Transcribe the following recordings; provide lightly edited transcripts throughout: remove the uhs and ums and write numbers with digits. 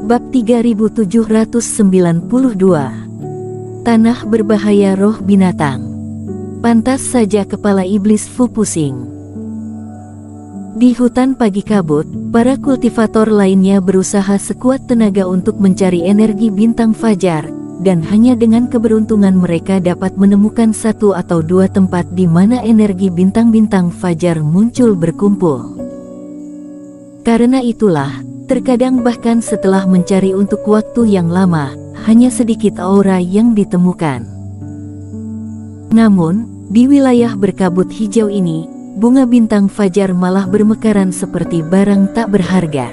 Bab 3792. Tanah berbahaya roh binatang. Pantas saja kepala iblis Fu pusing. Di hutan pagi kabut, para kultivator lainnya berusaha sekuat tenaga untuk mencari energi bintang fajar, dan hanya dengan keberuntungan mereka dapat menemukan satu atau dua tempat di mana energi bintang-bintang fajar muncul berkumpul. Karena itulah, terkadang bahkan setelah mencari untuk waktu yang lama, hanya sedikit aura yang ditemukan. Namun, di wilayah berkabut hijau ini, bunga bintang fajar malah bermekaran seperti barang tak berharga.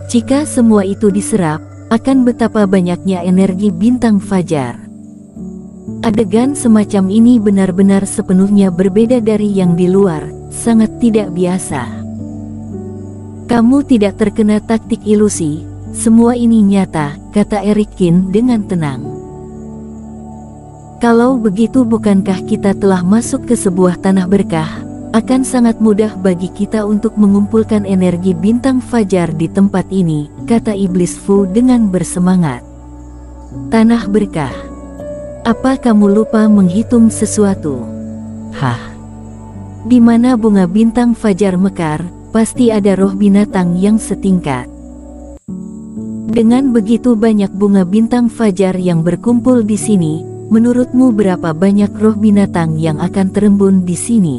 Jika semua itu diserap, akan betapa banyaknya energi bintang fajar. Adegan semacam ini benar-benar sepenuhnya berbeda dari yang di luar, sangat tidak biasa. Kamu tidak terkena taktik ilusi, semua ini nyata, kata Erikin dengan tenang. Kalau begitu bukankah kita telah masuk ke sebuah tanah berkah? Akan sangat mudah bagi kita untuk mengumpulkan energi bintang fajar di tempat ini, kata iblis Fu dengan bersemangat. Tanah berkah. Apa kamu lupa menghitung sesuatu? Hah? Di mana bunga bintang fajar mekar, pasti ada roh binatang yang setingkat. Dengan begitu banyak bunga bintang fajar yang berkumpul di sini, menurutmu berapa banyak roh binatang yang akan terembun di sini?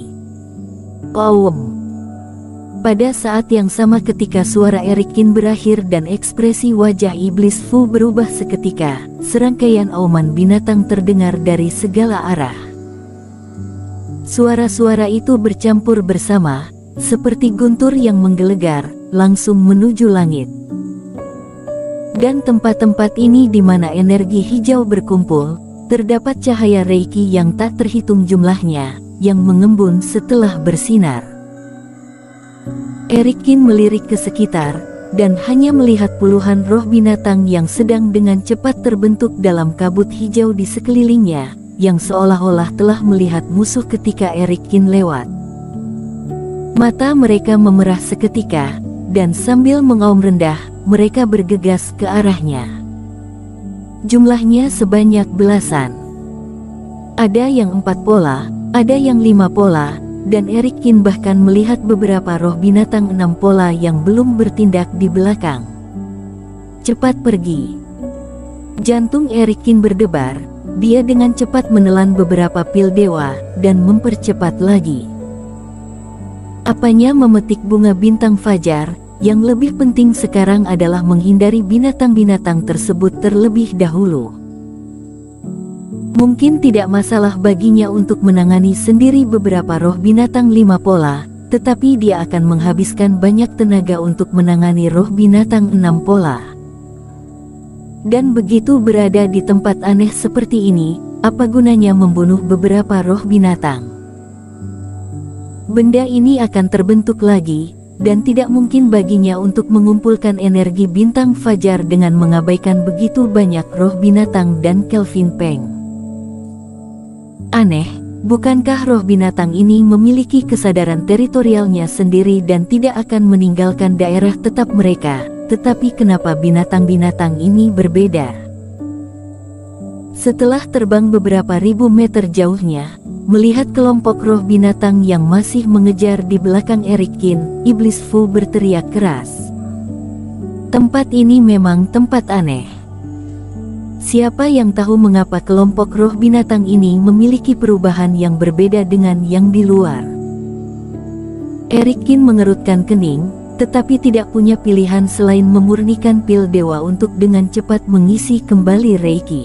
Pada saat yang sama ketika suara Erikin berakhir dan ekspresi wajah iblis Fu berubah seketika, serangkaian auman binatang terdengar dari segala arah. Suara-suara itu bercampur bersama, seperti guntur yang menggelegar, langsung menuju langit. Dan tempat-tempat ini di mana energi hijau berkumpul, terdapat cahaya Reiki yang tak terhitung jumlahnya, yang mengembun setelah bersinar. Erikin melirik ke sekitar, dan hanya melihat puluhan roh binatang yang sedang dengan cepat terbentuk dalam kabut hijau di sekelilingnya, yang seolah-olah telah melihat musuh ketika Erikin lewat. Mata mereka memerah seketika, dan sambil mengaum rendah, mereka bergegas ke arahnya. Jumlahnya sebanyak belasan. Ada yang 4 pola, ada yang 5 pola, dan Erikin bahkan melihat beberapa roh binatang 6 pola yang belum bertindak di belakang. Cepat pergi. Jantung Erikin berdebar, dia dengan cepat menelan beberapa pil dewa, dan mempercepat lagi. Apanya memetik bunga bintang fajar, yang lebih penting sekarang adalah menghindari binatang-binatang tersebut terlebih dahulu. Mungkin tidak masalah baginya untuk menangani sendiri beberapa roh binatang 5 pola, tetapi dia akan menghabiskan banyak tenaga untuk menangani roh binatang 6 pola. Dan begitu berada di tempat aneh seperti ini, apa gunanya membunuh beberapa roh binatang? Benda ini akan terbentuk lagi, dan tidak mungkin baginya untuk mengumpulkan energi bintang fajar dengan mengabaikan begitu banyak roh binatang dan Kelvin Peng. Aneh, bukankah roh binatang ini memiliki kesadaran teritorialnya sendiri dan tidak akan meninggalkan daerah tetap mereka, tetapi kenapa binatang-binatang ini berbeda? Setelah terbang beberapa ribu meter jauhnya, melihat kelompok roh binatang yang masih mengejar di belakang Erikin, iblis Fu berteriak keras. Tempat ini memang tempat aneh. Siapa yang tahu mengapa kelompok roh binatang ini memiliki perubahan yang berbeda dengan yang di luar? Erikin mengerutkan kening, tetapi tidak punya pilihan selain memurnikan pil dewa untuk dengan cepat mengisi kembali Reiki.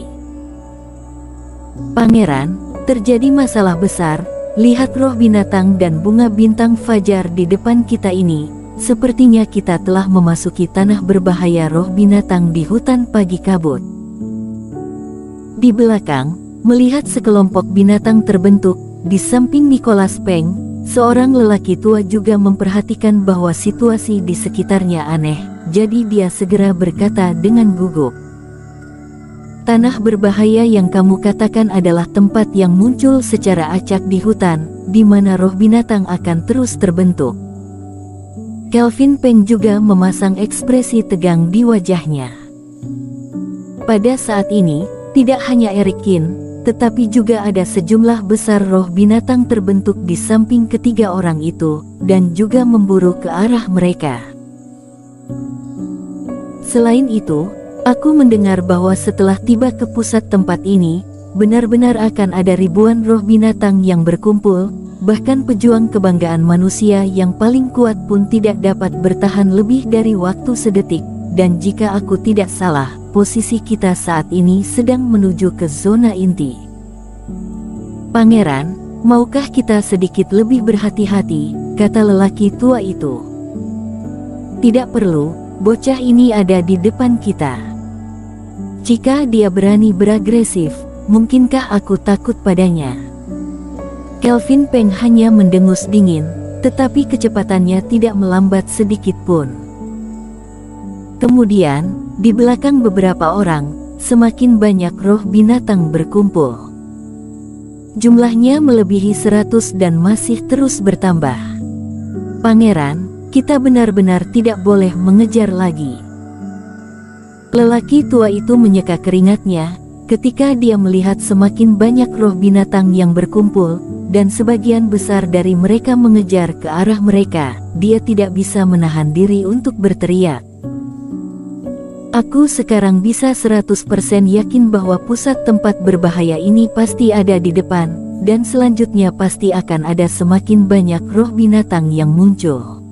Pangeran, terjadi masalah besar, lihat roh binatang dan bunga bintang fajar di depan kita ini, sepertinya kita telah memasuki tanah berbahaya roh binatang di hutan pagi kabut. Di belakang, melihat sekelompok binatang terbentuk, di samping Nicholas Peng, seorang lelaki tua juga memperhatikan bahwa situasi di sekitarnya aneh, jadi dia segera berkata dengan gugup. Tanah berbahaya yang kamu katakan adalah tempat yang muncul secara acak di hutan, di mana roh binatang akan terus terbentuk. Kelvin Peng juga memasang ekspresi tegang di wajahnya. Pada saat ini, tidak hanya Eric Qin, tetapi juga ada sejumlah besar roh binatang terbentuk di samping ketiga orang itu, dan juga memburu ke arah mereka. Selain itu, aku mendengar bahwa setelah tiba ke pusat tempat ini, benar-benar akan ada ribuan roh binatang yang berkumpul. Bahkan pejuang kebanggaan manusia yang paling kuat pun tidak dapat bertahan lebih dari waktu sedetik. Dan jika aku tidak salah, posisi kita saat ini sedang menuju ke zona inti. Pangeran, maukah kita sedikit lebih berhati-hati, kata lelaki tua itu. Tidak perlu, bocah ini ada di depan kita. Jika dia berani beragresif, mungkinkah aku takut padanya? Kelvin Peng hanya mendengus dingin, tetapi kecepatannya tidak melambat sedikit pun. Kemudian, di belakang beberapa orang, semakin banyak roh binatang berkumpul. Jumlahnya melebihi 100 dan masih terus bertambah. Pangeran, kita benar-benar tidak boleh mengejar lagi. Lelaki tua itu menyeka keringatnya ketika dia melihat semakin banyak roh binatang yang berkumpul, dan sebagian besar dari mereka mengejar ke arah mereka. Dia tidak bisa menahan diri untuk berteriak. Aku sekarang bisa 100% yakin bahwa pusat tempat berbahaya ini pasti ada di depan, dan selanjutnya pasti akan ada semakin banyak roh binatang yang muncul.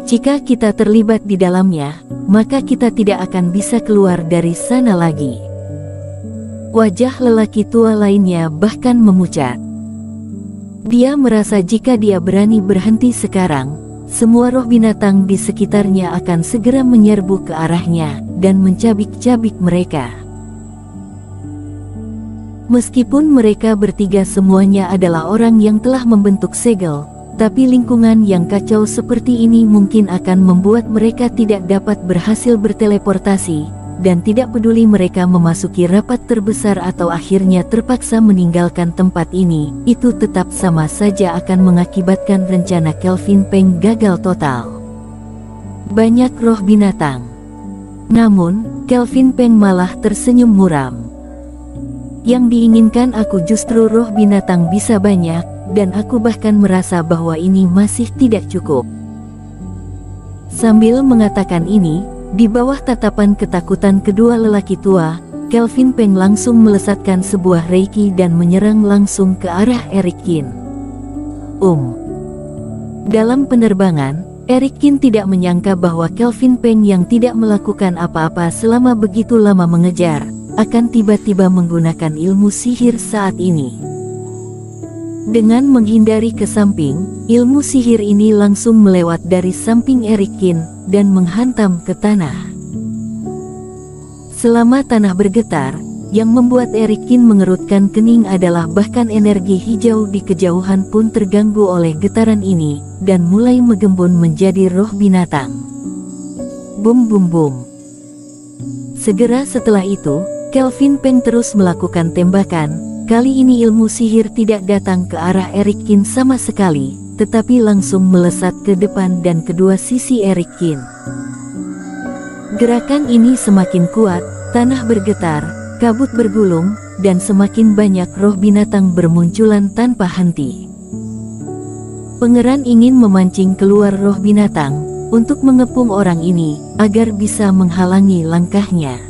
Jika kita terlibat di dalamnya, maka kita tidak akan bisa keluar dari sana lagi. Wajah lelaki tua lainnya bahkan memucat. Dia merasa jika dia berani berhenti sekarang, semua roh binatang di sekitarnya akan segera menyerbu ke arahnya dan mencabik-cabik mereka. Meskipun mereka bertiga semuanya adalah orang yang telah membentuk segel, tapi lingkungan yang kacau seperti ini mungkin akan membuat mereka tidak dapat berhasil berteleportasi. Dan tidak peduli mereka memasuki rapat terbesar atau akhirnya terpaksa meninggalkan tempat ini, itu tetap sama saja akan mengakibatkan rencana Kelvin Peng gagal total. Banyak roh binatang. Namun, Kelvin Peng malah tersenyum muram. Yang diinginkan aku justru roh binatang bisa banyak, dan aku bahkan merasa bahwa ini masih tidak cukup. Sambil mengatakan ini, di bawah tatapan ketakutan kedua lelaki tua, Kelvin Peng langsung melesatkan sebuah reiki dan menyerang langsung ke arah Eric Qin. Dalam penerbangan, Eric Qin tidak menyangka bahwa Kelvin Peng yang tidak melakukan apa-apa selama begitu lama mengejar, akan tiba-tiba menggunakan ilmu sihir saat ini. Dengan menghindari ke samping, ilmu sihir ini langsung melewat dari samping Eric Qin dan menghantam ke tanah. Selama tanah bergetar, yang membuat Eric Qin mengerutkan kening adalah bahkan energi hijau di kejauhan pun terganggu oleh getaran ini, dan mulai menggembun menjadi roh binatang. Bum bum bum. Segera setelah itu, Kelvin Peng terus melakukan tembakan. Kali ini ilmu sihir tidak datang ke arah Eric Qin sama sekali, tetapi langsung melesat ke depan dan kedua sisi Eric Qin. Gerakan ini semakin kuat, tanah bergetar, kabut bergulung, dan semakin banyak roh binatang bermunculan tanpa henti. Pangeran ingin memancing keluar roh binatang, untuk mengepung orang ini, agar bisa menghalangi langkahnya.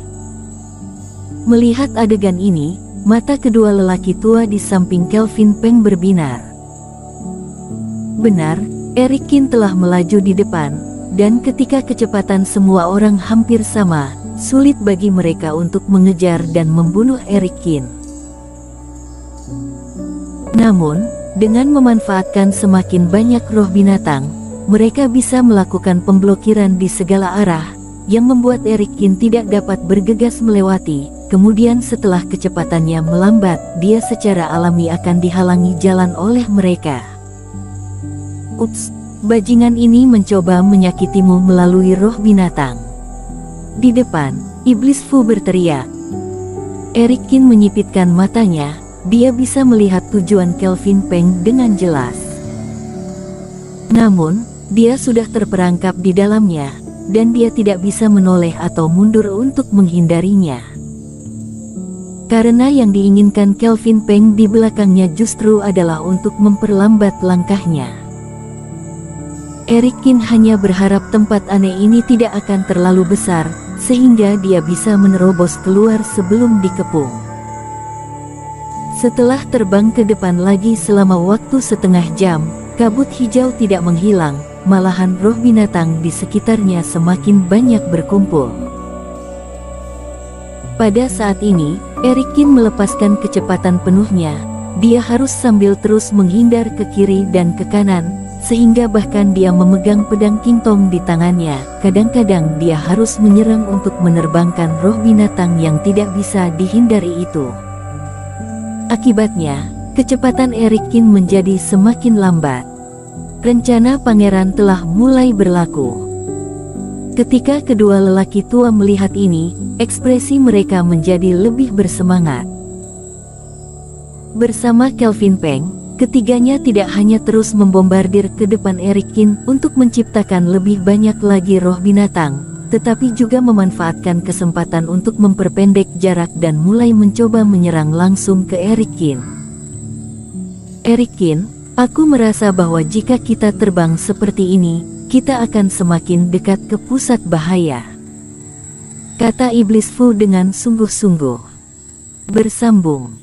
Melihat adegan ini, mata kedua lelaki tua di samping Kelvin Peng berbinar. Benar, Eric Qin telah melaju di depan, dan ketika kecepatan semua orang hampir sama, sulit bagi mereka untuk mengejar dan membunuh Eric Qin. Namun, dengan memanfaatkan semakin banyak roh binatang, mereka bisa melakukan pemblokiran di segala arah, yang membuat Eric Qin tidak dapat bergegas melewati. Kemudian setelah kecepatannya melambat, dia secara alami akan dihalangi jalan oleh mereka. Ups, bajingan ini mencoba menyakitimu melalui roh binatang. Di depan, Iblis Fu berteriak. Eric Qin menyipitkan matanya, dia bisa melihat tujuan Kelvin Peng dengan jelas. Namun, Dia sudah terperangkap di dalamnya, dan dia tidak bisa menoleh atau mundur untuk menghindarinya. Karena yang diinginkan Kelvin Peng di belakangnya justru adalah untuk memperlambat langkahnya. Eric Kin hanya berharap tempat aneh ini tidak akan terlalu besar, sehingga dia bisa menerobos keluar sebelum dikepung. Setelah terbang ke depan lagi selama waktu setengah jam, kabut hijau tidak menghilang, malahan roh binatang di sekitarnya semakin banyak berkumpul. Pada saat ini, Eric Kin melepaskan kecepatan penuhnya. Dia harus sambil terus menghindar ke kiri dan ke kanan, sehingga bahkan dia memegang pedang Kingtong di tangannya. Kadang-kadang dia harus menyerang untuk menerbangkan roh binatang yang tidak bisa dihindari itu. Akibatnya, kecepatan Eric Kin menjadi semakin lambat. Rencana pangeran telah mulai berlaku. Ketika kedua lelaki tua melihat ini, ekspresi mereka menjadi lebih bersemangat. Bersama Kelvin Peng, ketiganya tidak hanya terus membombardir ke depan Eric Kin untuk menciptakan lebih banyak lagi roh binatang, tetapi juga memanfaatkan kesempatan untuk memperpendek jarak dan mulai mencoba menyerang langsung ke Eric Kin. Eric Kin, aku merasa bahwa jika kita terbang seperti ini, kita akan semakin dekat ke pusat bahaya, kata Iblis Fu dengan sungguh-sungguh. Bersambung.